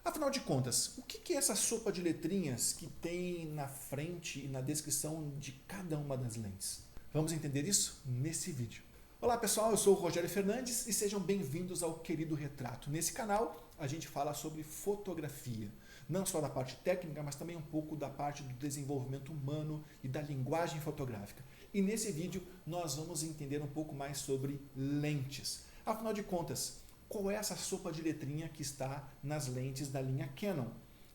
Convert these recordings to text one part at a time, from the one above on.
Afinal de contas, o que é essa sopa de letrinhas que tem na frente e na descrição de cada uma das lentes? Vamos entender isso nesse vídeo. Olá pessoal, eu sou o Rogério Fernandes e sejam bem-vindos ao Querido Retrato. Nesse canal a gente fala sobre fotografia, não só da parte técnica, mas também um pouco da parte do desenvolvimento humano e da linguagem fotográfica. E nesse vídeo nós vamos entender um pouco mais sobre lentes. Afinal de contas, qual é essa sopa de letrinha que está nas lentes da linha Canon,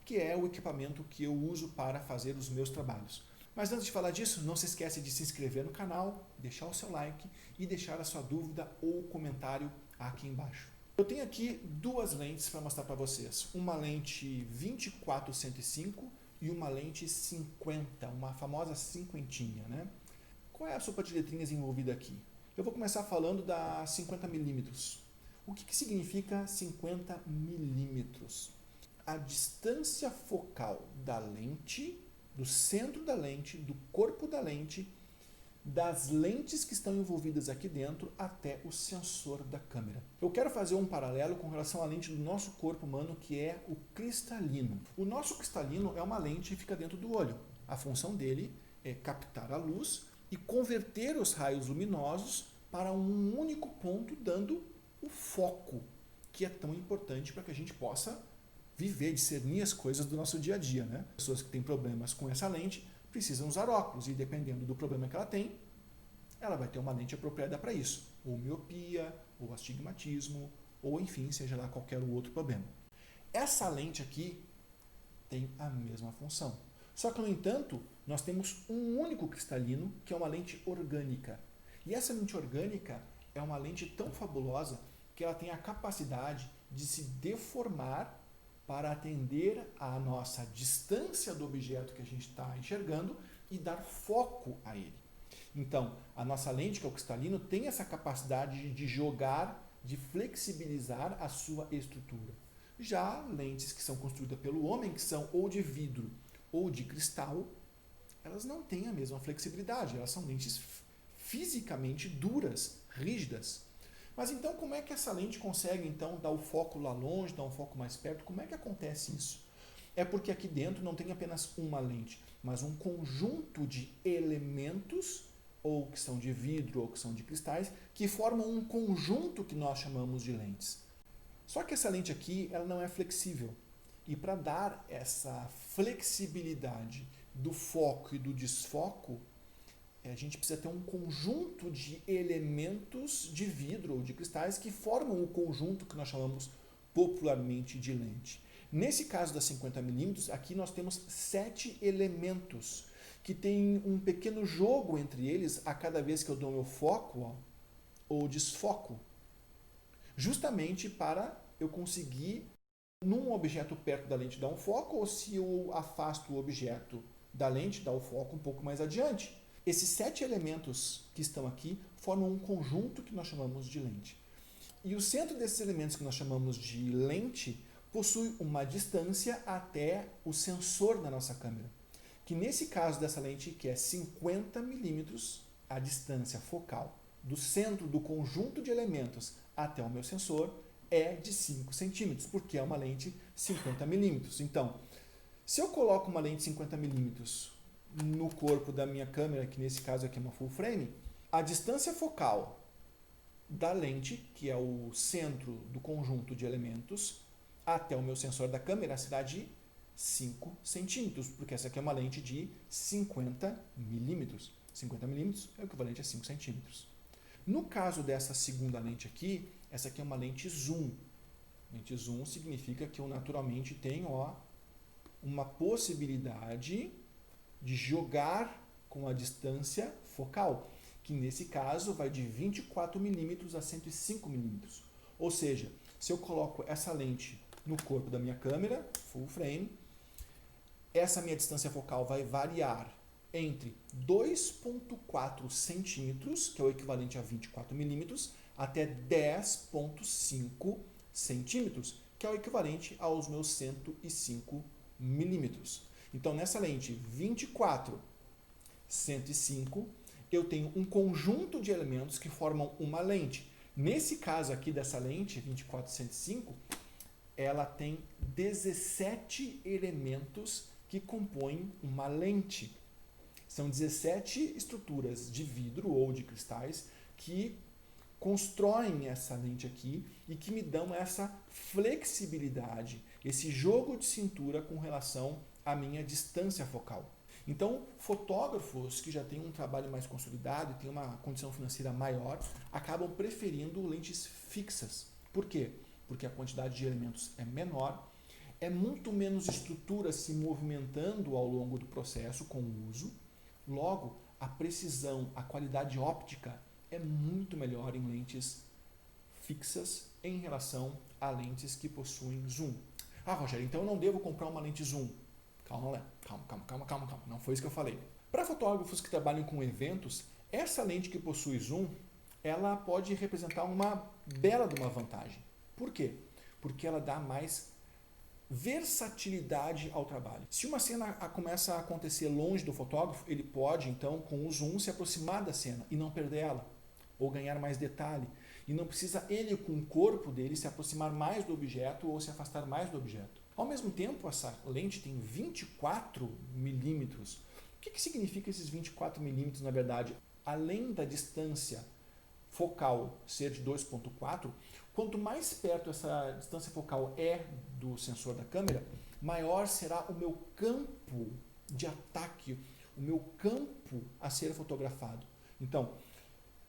que é o equipamento que eu uso para fazer os meus trabalhos. Mas antes de falar disso, não se esquece de se inscrever no canal, deixar o seu like e deixar a sua dúvida ou comentário aqui embaixo. Eu tenho aqui duas lentes para mostrar para vocês. Uma lente 24-105 e uma lente 50, uma famosa cinquentinha, né? Qual é a sopa de letrinhas envolvida aqui? Eu vou começar falando da 50mm. O que significa 50 milímetros? A distância focal da lente, do centro da lente, do corpo da lente, das lentes que estão envolvidas aqui dentro até o sensor da câmera. Eu quero fazer um paralelo com relação à lente do nosso corpo humano, que é o cristalino. O nosso cristalino é uma lente que fica dentro do olho. A função dele é captar a luz e converter os raios luminosos para um único ponto, dando o foco, que é tão importante para que a gente possa viver, discernir as coisas do nosso dia a dia, né? Pessoas que têm problemas com essa lente precisam usar óculos e dependendo do problema que ela tem, ela vai ter uma lente apropriada para isso, ou miopia, ou astigmatismo, ou enfim, seja lá qualquer outro problema. Essa lente aqui tem a mesma função. Só que, no entanto, nós temos um único cristalino, que é uma lente orgânica. E essa lente orgânica é uma lente tão fabulosa que ela tem a capacidade de se deformar para atender à nossa distância do objeto que a gente está enxergando e dar foco a ele. Então, a nossa lente, que é o cristalino, tem essa capacidade de jogar, de flexibilizar a sua estrutura. Já lentes que são construídas pelo homem, que são ou de vidro ou de cristal, elas não têm a mesma flexibilidade, elas são lentes fisicamente duras, rígidas. Mas então como é que essa lente consegue então dar o foco lá longe, dar um foco mais perto? Como é que acontece isso? É porque aqui dentro não tem apenas uma lente, mas um conjunto de elementos, ou que são de vidro ou que são de cristais, que formam um conjunto que nós chamamos de lentes. Só que essa lente aqui ela não é flexível. E para dar essa flexibilidade do foco e do desfoco, a gente precisa ter um conjunto de elementos de vidro ou de cristais que formam o conjunto que nós chamamos popularmente de lente. Nesse caso da 50mm, aqui nós temos 7 elementos que tem um pequeno jogo entre eles a cada vez que eu dou meu foco ou desfoco, justamente para eu conseguir, num objeto perto da lente, dar um foco, ou se eu afasto o objeto da lente, dar o foco um pouco mais adiante. Esses 7 elementos que estão aqui formam um conjunto que nós chamamos de lente. E o centro desses elementos que nós chamamos de lente possui uma distância até o sensor da nossa câmera. Que nesse caso dessa lente, que é 50 milímetros, a distância focal do centro do conjunto de elementos até o meu sensor é de 5 centímetros, porque é uma lente 50 milímetros. Então, se eu coloco uma lente 50 milímetros no corpo da minha câmera, que nesse caso aqui é uma full frame, a distância focal da lente, que é o centro do conjunto de elementos, até o meu sensor da câmera será de 5 centímetros, porque essa aqui é uma lente de 50 milímetros. 50 milímetros é o equivalente a 5 centímetros. No caso dessa segunda lente aqui, essa aqui é uma lente zoom. Lente zoom significa que eu naturalmente tenho uma possibilidade de jogar com a distância focal, que nesse caso vai de 24 milímetros a 105 milímetros. Ou seja, se eu coloco essa lente no corpo da minha câmera, full frame, essa minha distância focal vai variar entre 2,4 centímetros, que é o equivalente a 24 milímetros, até 10,5 centímetros, que é o equivalente aos meus 105 milímetros. Então, nessa lente 24, 105, eu tenho um conjunto de elementos que formam uma lente. Nesse caso aqui dessa lente 24-105, ela tem 17 elementos que compõem uma lente. São 17 estruturas de vidro ou de cristais que constroem essa lente aqui e que me dão essa flexibilidade, esse jogo de cintura com relação à minha distância focal. Então, fotógrafos que já têm um trabalho mais consolidado e têm uma condição financeira maior, acabam preferindo lentes fixas. Por quê? Porque a quantidade de elementos é menor, é muito menos estrutura se movimentando ao longo do processo com o uso, logo, a precisão, a qualidade óptica é muito melhor em lentes fixas em relação a lentes que possuem zoom. Ah, Rogério, então eu não devo comprar uma lente zoom. Calma. Não foi isso que eu falei. Para fotógrafos que trabalham com eventos, essa lente que possui zoom, ela pode representar uma bela de uma vantagem. Por quê? Porque ela dá mais versatilidade ao trabalho. Se uma cena começa a acontecer longe do fotógrafo, ele pode, então, com o zoom, se aproximar da cena e não perder ela, ou ganhar mais detalhe. E não precisa ele, com o corpo dele, se aproximar mais do objeto ou se afastar mais do objeto. Ao mesmo tempo, essa lente tem 24 milímetros. O que significa esses 24 milímetros, na verdade? Além da distância focal ser de 2.4, quanto mais perto essa distância focal é do sensor da câmera, maior será o meu campo de ataque, o meu campo a ser fotografado. Então,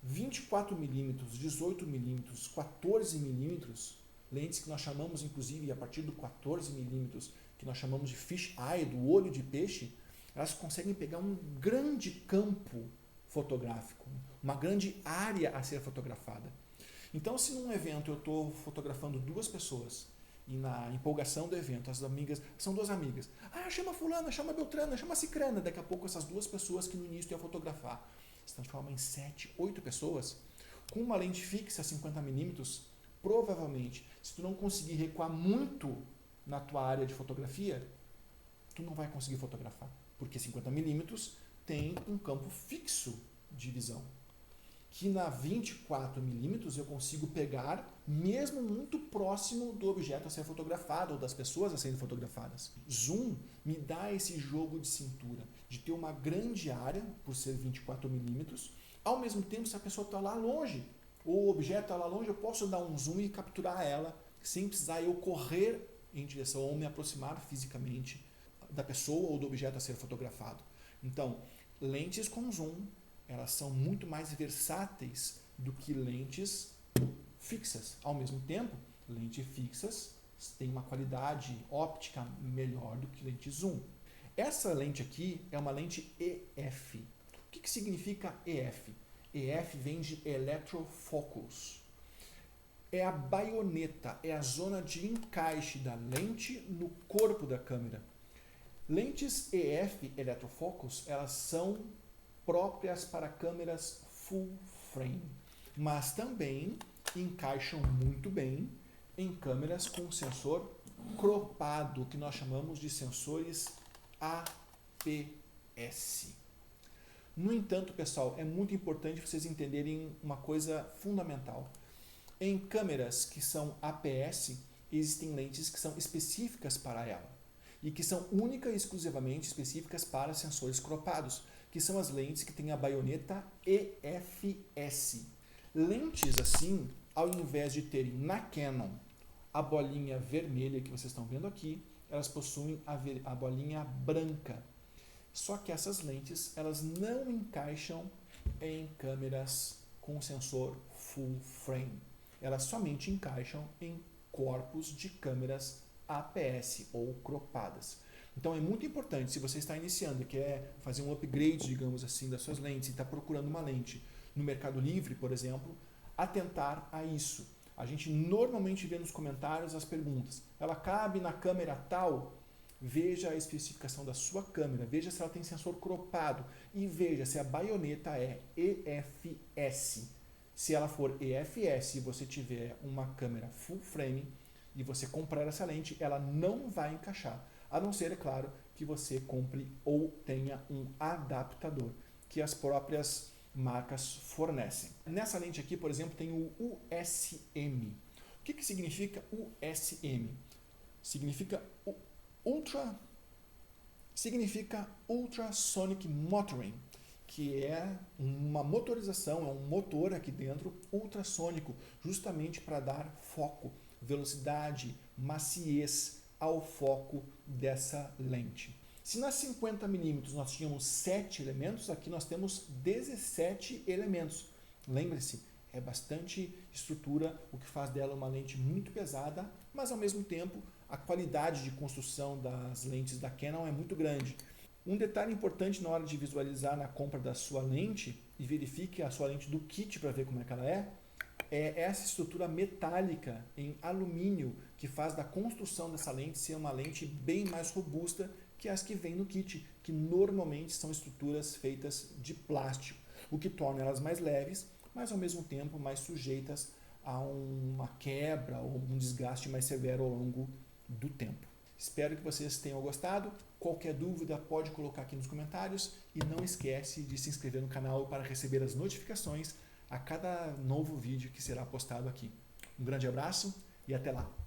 24 milímetros, 18 milímetros, 14 milímetros, lentes que nós chamamos, inclusive, a partir do 14 milímetros, que nós chamamos de fish eye, do olho de peixe, elas conseguem pegar um grande campo fotográfico, uma grande área a ser fotografada. Então, se num evento eu estou fotografando duas pessoas e na empolgação do evento, as amigas, são duas amigas, chama fulana, chama beltrana, chama cicrana, daqui a pouco essas duas pessoas que no início eu ia fotografar se transformam em 7, 8 pessoas, com uma lente fixa 50mm, provavelmente, se tu não conseguir recuar muito na tua área de fotografia, tu não vai conseguir fotografar, porque 50mm tem um campo fixo de visão, que na 24mm eu consigo pegar mesmo muito próximo do objeto a ser fotografado ou das pessoas a serem fotografadas. Zoom me dá esse jogo de cintura, de ter uma grande área, por ser 24mm, ao mesmo tempo se a pessoa está lá longe, ou o objeto está lá longe, eu posso dar um zoom e capturar ela, sem precisar eu correr em direção ou me aproximar fisicamente da pessoa ou do objeto a ser fotografado. Então, lentes com zoom, elas são muito mais versáteis do que lentes fixas. Ao mesmo tempo, lentes fixas têm uma qualidade óptica melhor do que lente zoom. Essa lente aqui é uma lente EF. O que significa EF? EF vem de Electrofocus. É a baioneta, é a zona de encaixe da lente no corpo da câmera. Lentes EF, Electrofocus, elas são próprias para câmeras full frame, mas também encaixam muito bem em câmeras com sensor cropado, que nós chamamos de sensores APS. No entanto, pessoal, é muito importante vocês entenderem uma coisa fundamental. Em câmeras que são APS, existem lentes que são específicas para ela e que são única e exclusivamente específicas para sensores cropados, que são as lentes que têm a baioneta EFS. Lentes assim, ao invés de terem na Canon a bolinha vermelha que vocês estão vendo aqui, elas possuem a bolinha branca. Só que essas lentes, elas não encaixam em câmeras com sensor full frame. Elas somente encaixam em corpos de câmeras APS ou cropadas. Então é muito importante, se você está iniciando e quer fazer um upgrade, digamos assim, das suas lentes e está procurando uma lente no Mercado Livre, por exemplo, atentar a isso. A gente normalmente vê nos comentários as perguntas. Ela cabe na câmera tal? Veja a especificação da sua câmera, veja se ela tem sensor cropado e veja se a baioneta é EFS. Se ela for EFS e você tiver uma câmera full frame e você comprar essa lente, ela não vai encaixar. A não ser, é claro, que você compre ou tenha um adaptador, que as próprias marcas fornecem. Nessa lente aqui, por exemplo, tem o USM. O que significa USM? significa Ultrasonic Motoring, que é uma motorização, é um motor aqui dentro ultrassônico, justamente para dar foco, velocidade, maciez ao foco dessa lente. Se nas 50mm nós tínhamos 7 elementos, aqui nós temos 17 elementos. Lembre-se, é bastante estrutura, o que faz dela uma lente muito pesada, mas ao mesmo tempo a qualidade de construção das lentes da Canon é muito grande. Um detalhe importante na hora de visualizar na compra da sua lente, e verifique a sua lente do kit para ver como é que ela é essa estrutura metálica em alumínio que faz da construção dessa lente ser uma lente bem mais robusta que as que vêm no kit, que normalmente são estruturas feitas de plástico, o que torna elas mais leves, mas ao mesmo tempo mais sujeitas a uma quebra ou um desgaste mais severo ao longo do tempo. Espero que vocês tenham gostado. Qualquer dúvida pode colocar aqui nos comentários e não esquece de se inscrever no canal para receber as notificações a cada novo vídeo que será postado aqui. Um grande abraço e até lá!